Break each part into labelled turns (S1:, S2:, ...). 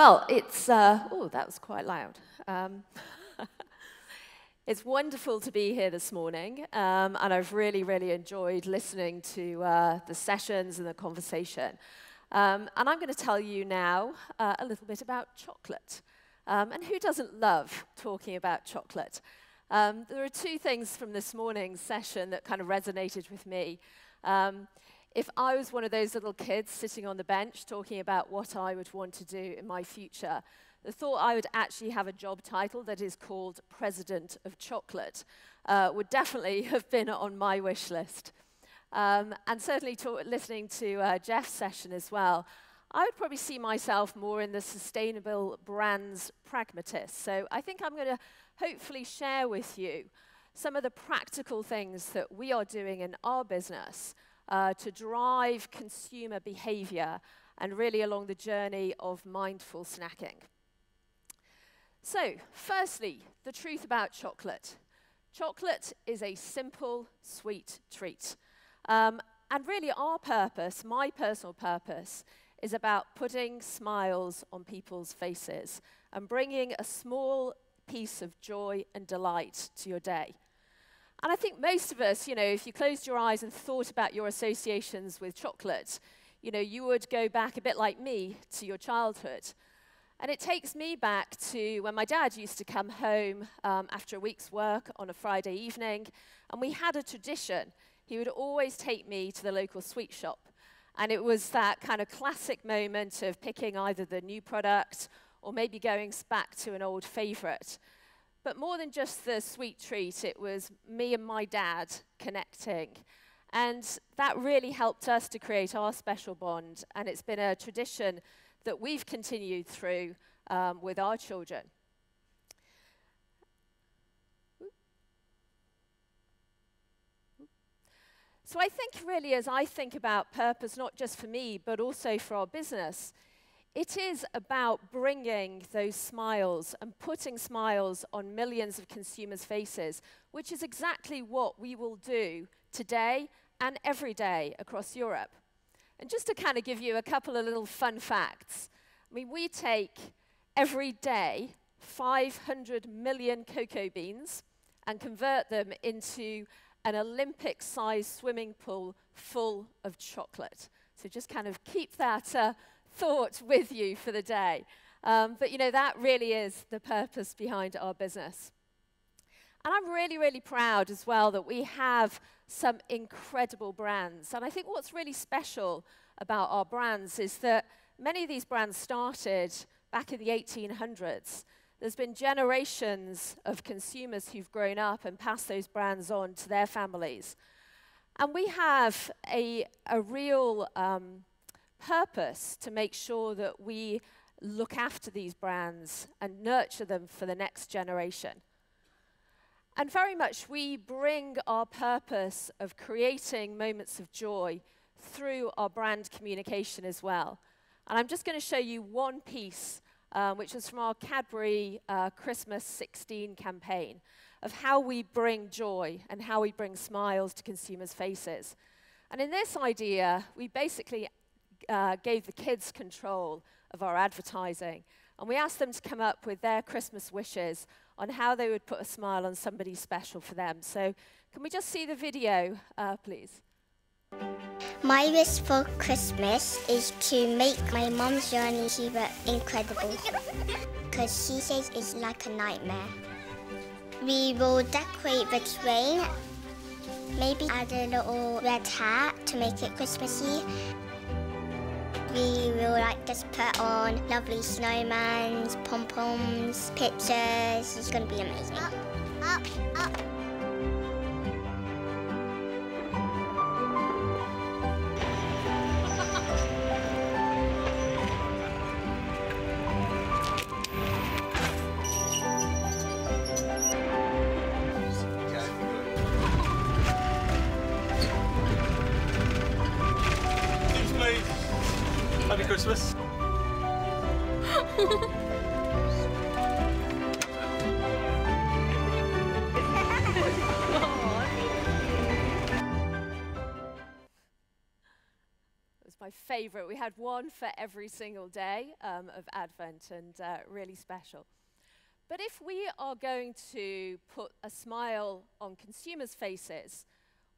S1: Well, it's, oh, that was quite loud. It's wonderful to be here this morning, and I've really, really enjoyed listening to the sessions and the conversation. And I'm going to tell you now a little bit about chocolate. And who doesn't love talking about chocolate? There are two things from this morning's session that kind of resonated with me. If I was one of those little kids sitting on the bench talking about what I would want to do in my future, the thought I would actually have a job title that is called President of Chocolate would definitely have been on my wish list. And certainly listening to Jeff's session as well, I would probably see myself more in the sustainable brands pragmatist. So I think I'm going to hopefully share with you some of the practical things that we are doing in our business to drive consumer behavior and really along the journey of mindful snacking. So, firstly, the truth about chocolate. Chocolate is a simple, sweet treat. And really our purpose, my personal purpose, is about putting smiles on people's faces and bringing a small piece of joy and delight to your day. And I think most of us, if you closed your eyes and thought about your associations with chocolate, you would go back a bit like me to your childhood. And it takes me back to when my dad used to come home after a week's work on a Friday evening, and we had a tradition. He would always take me to the local sweet shop. And it was that kind of classic moment of picking either the new product or maybe going back to an old favorite. But more than just the sweet treat, it was me and my dad connecting. And that really helped us to create our special bond. And it's been a tradition that we've continued through with our children. So I think really as I think about purpose, not just for me, but also for our business, it is about bringing those smiles and putting smiles on millions of consumers' faces, which is exactly what we will do today and every day across Europe. And just to kind of give you a couple of little fun facts, we take every day 500 million cocoa beans and convert them into an Olympic-sized swimming pool full of chocolate. So just kind of keep that thought with you for the day. But that really is the purpose behind our business. And I'm really, really proud as well that we have some incredible brands. And I think what's really special about our brands is that many of these brands started back in the 1800s. There's been generations of consumers who've grown up and passed those brands on to their families. And we have a real purpose to make sure that we look after these brands and nurture them for the next generation. And very much we bring our purpose of creating moments of joy through our brand communication as well. And I'm just going to show you one piece, which was from our Cadbury Christmas 16 campaign, of how we bring joy and how we bring smiles to consumers' faces. And in this idea, we basically gave the kids control of our advertising. And we asked them to come up with their Christmas wishes on how they would put a smile on somebody special for them. So can we just see the video, please?
S2: My wish for Christmas is to make my mum's journey super incredible, because she says it's like a nightmare. We will decorate the train, maybe add a little red hat to make it Christmassy. We will just put on lovely snowmans, pom-poms, pictures. It's going to be amazing. Up, up, up.
S3: Happy Christmas.
S1: favorite. We had one for every single day of Advent, and really special. But if we are going to put a smile on consumers' faces,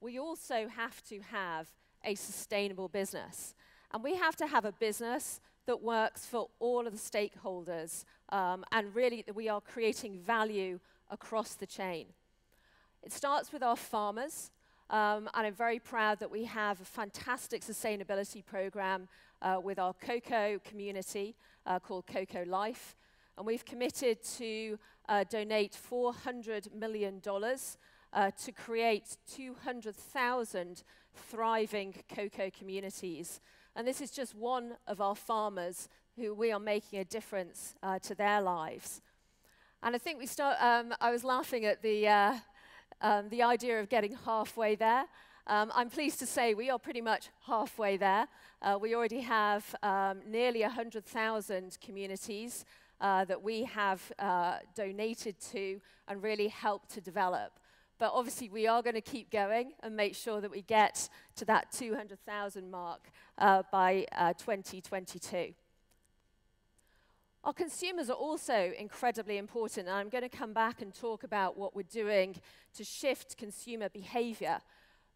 S1: we also have to have a sustainable business. And we have to have a business that works for all of the stakeholders, and really that we are creating value across the chain. It starts with our farmers, and I'm very proud that we have a fantastic sustainability program with our cocoa community called Cocoa Life. And we've committed to donate $400 million to create 200,000 thriving cocoa communities. And this is just one of our farmers who we are making a difference to their lives. And I think I was laughing at the idea of getting halfway there. I'm pleased to say we are pretty much halfway there. We already have nearly 100,000 communities that we have donated to and really helped to develop. But obviously, we are going to keep going and make sure that we get to that 200,000 mark by 2022. Our consumers are also incredibly important, and I'm going to come back and talk about what we're doing to shift consumer behavior.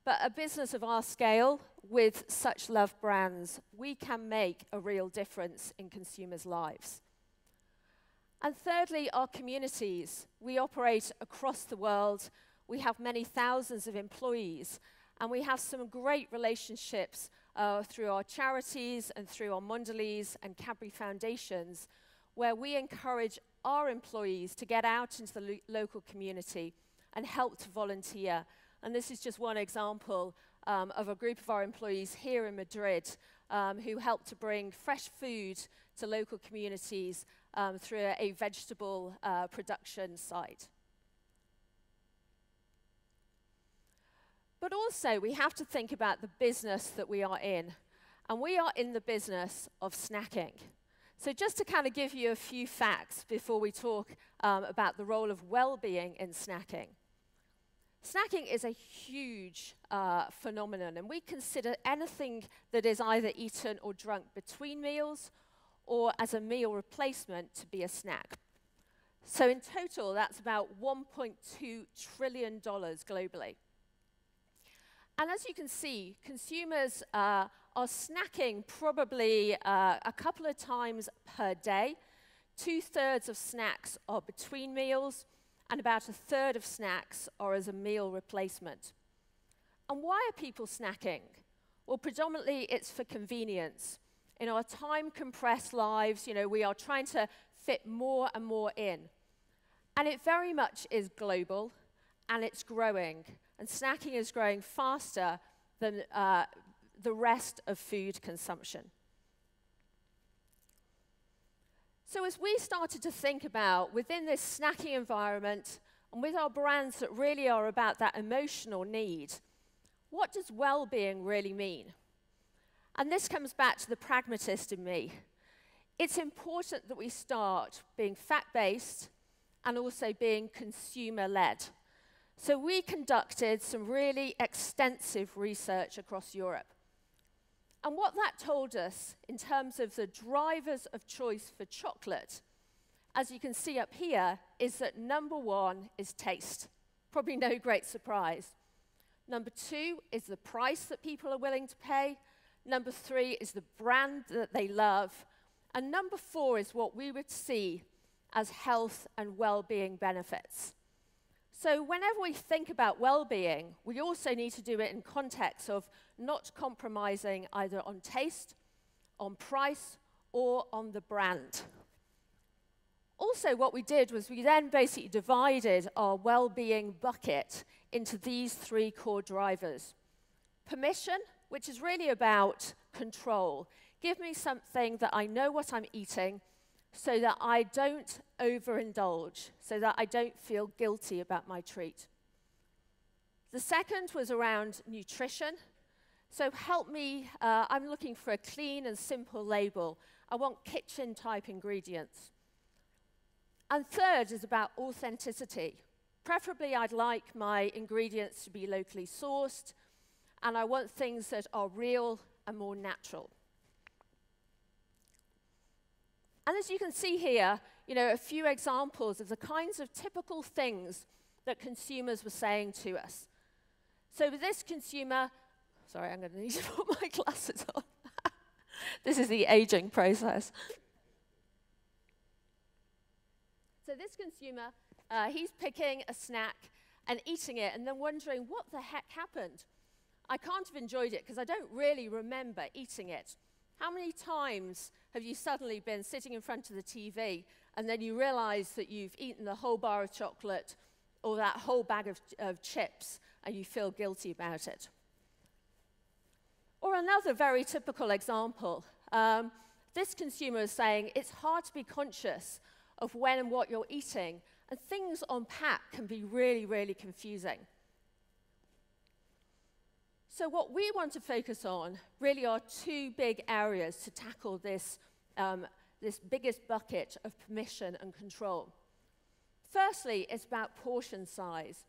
S1: But a business of our scale, with such loved brands, we can make a real difference in consumers' lives. And thirdly, our communities. We operate across the world. We have many thousands of employees, and we have some great relationships through our charities and through our Mondelez and Cadbury foundations, where we encourage our employees to get out into the local community and help to volunteer. And this is just one example of a group of our employees here in Madrid who help to bring fresh food to local communities through a vegetable production site. But also, we have to think about the business that we are in. And we are in the business of snacking. So just to kind of give you a few facts before we talk about the role of well-being in snacking. Snacking is a huge phenomenon, and we consider anything that is either eaten or drunk between meals or as a meal replacement to be a snack. So in total, that's about $1.2 trillion globally. And as you can see, consumers are snacking probably a couple of times per day. 2/3 of snacks are between meals, and about 1/3 of snacks are as a meal replacement. And why are people snacking? Well, predominantly it's for convenience. In our time-compressed lives, we are trying to fit more and more in. And it very much is global, and it's growing. And snacking is growing faster than the rest of food consumption. So as we started to think about, within this snacking environment, and with our brands that really are about that emotional need, what does well-being really mean? And this comes back to the pragmatist in me. It's important that we start being fact-based and also being consumer-led. So we conducted some really extensive research across Europe. And what that told us in terms of the drivers of choice for chocolate, as you can see up here, is that number one is taste. Probably no great surprise. Number two is the price that people are willing to pay. Number three is the brand that they love. And number four is what we would see as health and well-being benefits. So whenever we think about well-being, we also need to do it in context of not compromising either on taste, on price, or on the brand. Also, what we did was we then basically divided our well-being bucket into these three core drivers. Permission, which is really about control. Give me something that I know what I'm eating, so that I don't overindulge, so that I don't feel guilty about my treat. The second was around nutrition. So help me, I'm looking for a clean and simple label. I want kitchen-type ingredients. And third is about authenticity. Preferably, I'd like my ingredients to be locally sourced, and I want things that are real and more natural. And as you can see here, a few examples of the kinds of typical things that consumers were saying to us. So with this consumer, sorry, I'm going to need to put my glasses on. This is the aging process. So this consumer, he's picking a snack and eating it and then wondering, what the heck happened? I can't have enjoyed it because I don't really remember eating it. How many times have you suddenly been sitting in front of the TV and then you realize that you've eaten the whole bar of chocolate or that whole bag of chips and you feel guilty about it? Or another very typical example, this consumer is saying it's hard to be conscious of when and what you're eating, and things on pack can be really, really confusing. So what we want to focus on really are two big areas to tackle this, this biggest bucket of permission and control. Firstly, it's about portion size.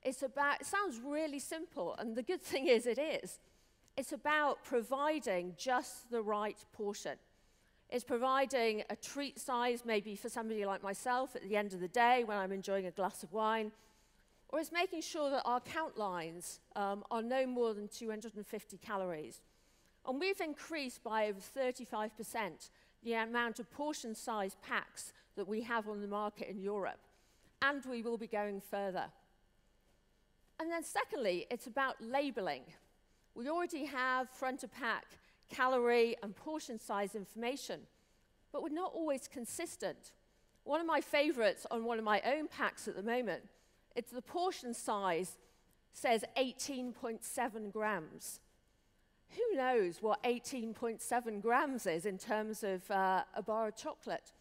S1: It sounds really simple, and the good thing is it is. It's about providing just the right portion. It's providing a treat size, maybe for somebody like myself at the end of the day when I'm enjoying a glass of wine. Or it's making sure that our count lines are no more than 250 calories. And we've increased by over 35% the amount of portion size packs that we have on the market in Europe. And we will be going further. And then secondly, it's about labeling. We already have front of pack calorie and portion size information, but we're not always consistent. One of my favorites on one of my own packs at the moment, it's the portion size says 18.7 grams. Who knows what 18.7 grams is in terms of a bar of chocolate?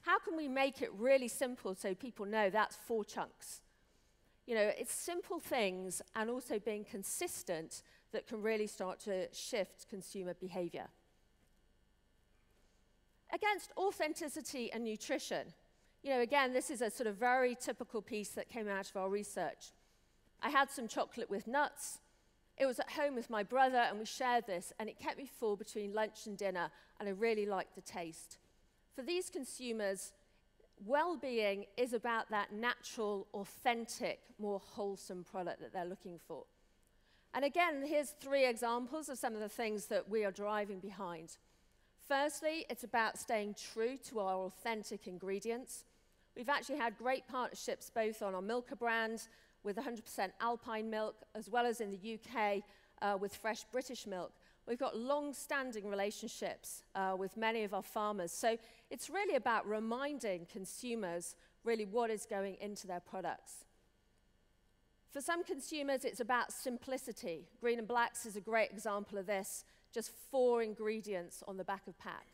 S1: How can we make it really simple so people know that's 4 chunks? It's simple things and also being consistent that can really start to shift consumer behavior. Against authenticity and nutrition, again, this is a sort of very typical piece that came out of our research. I had some chocolate with nuts. It was at home with my brother, and we shared this, and it kept me full between lunch and dinner, and I really liked the taste. For these consumers, well-being is about that natural, authentic, more wholesome product that they're looking for. And again, here's 3 examples of some of the things that we are driving behind. Firstly, it's about staying true to our authentic ingredients. We've actually had great partnerships both on our Milka brand with 100% alpine milk, as well as in the UK with fresh British milk. We've got long-standing relationships with many of our farmers. So it's really about reminding consumers really what is going into their products. For some consumers, it's about simplicity. Green and Blacks is a great example of this, just 4 ingredients on the back of pack.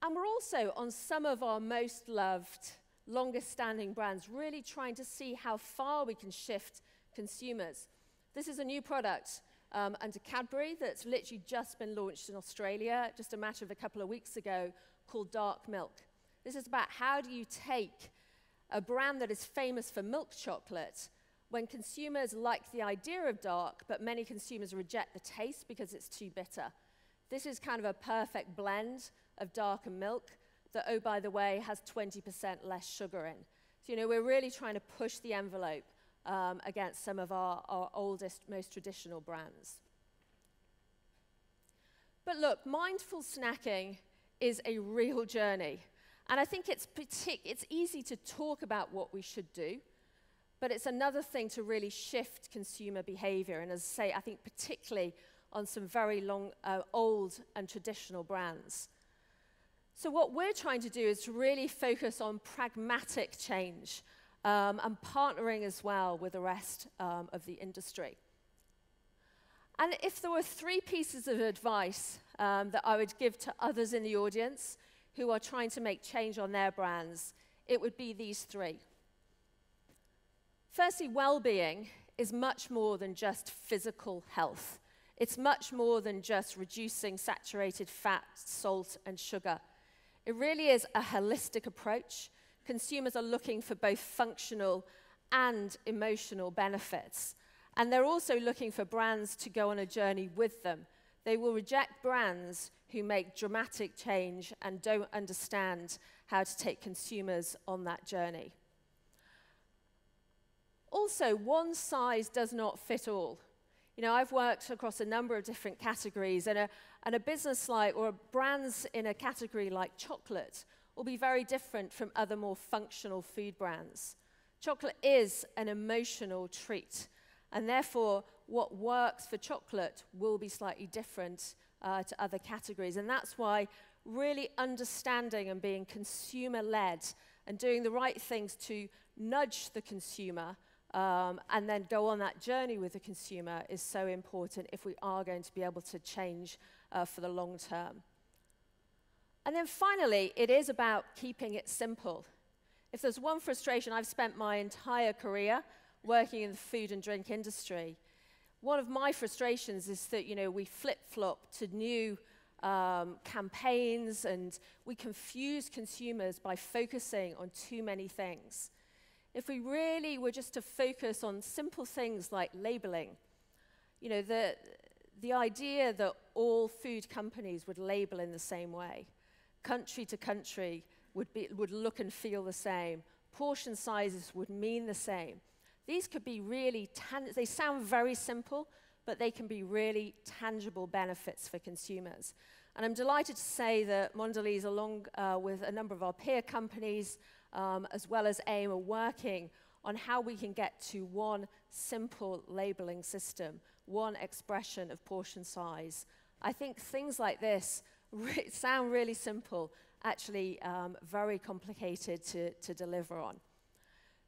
S1: And we're also, on some of our most loved, longest-standing brands, really trying to see how far we can shift consumers. This is a new product under Cadbury that's literally just been launched in Australia, just a matter of a couple of weeks ago, called Dark Milk. This is about how do you take a brand that is famous for milk chocolate when consumers like the idea of dark, but many consumers reject the taste because it's too bitter. This is kind of a perfect blend of dark and milk that, oh, by the way, has 20% less sugar in. So, we're really trying to push the envelope against some of our oldest, most traditional brands. But look, mindful snacking is a real journey. And I think it's easy to talk about what we should do, but it's another thing to really shift consumer behavior. And as I say, I think particularly on some very old and traditional brands. So what we're trying to do is to really focus on pragmatic change and partnering as well with the rest of the industry. And if there were 3 pieces of advice that I would give to others in the audience who are trying to make change on their brands, it would be these 3. Firstly, well-being is much more than just physical health. It's much more than just reducing saturated fat, salt, and sugar. It really is a holistic approach. Consumers are looking for both functional and emotional benefits. And they're also looking for brands to go on a journey with them. They will reject brands who make dramatic change and don't understand how to take consumers on that journey. Also, one size does not fit all. You know, I've worked across a number of different categories, and a business like, or brands in a category like chocolate will be very different from other more functional food brands. Chocolate is an emotional treat, and therefore what works for chocolate will be slightly different to other categories. And that's why really understanding and being consumer-led and doing the right things to nudge the consumer and then go on that journey with the consumer is so important if we are going to be able to change for the long term. And then finally, it is about keeping it simple. If there's one frustration, I've spent my entire career working in the food and drink industry. One of my frustrations is that, you know, we flip-flop to new campaigns, and we confuse consumers by focusing on too many things. If we really were just to focus on simple things like labeling, you know, the idea that all food companies would label in the same way, country to country would look and feel the same, portion sizes would mean the same. These could be really, they sound very simple, but they can be really tangible benefits for consumers. And I'm delighted to say that Mondelez, along with a number of our peer companies, as well as AIM, are working on how we can get to one simple labeling system, one expression of portion size. I think things like this sound really simple, actually very complicated to deliver on.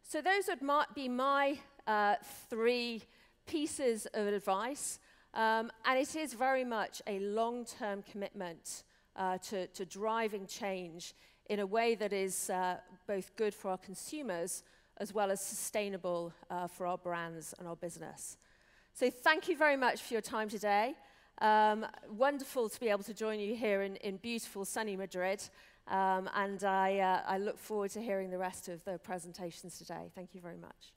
S1: So those would be my 3 pieces of advice, and it is very much a long-term commitment to driving change in a way that is both good for our consumers as well as sustainable for our brands and our business. So thank you very much for your time today. Wonderful to be able to join you here in beautiful sunny Madrid. And I look forward to hearing the rest of the presentations today. Thank you very much.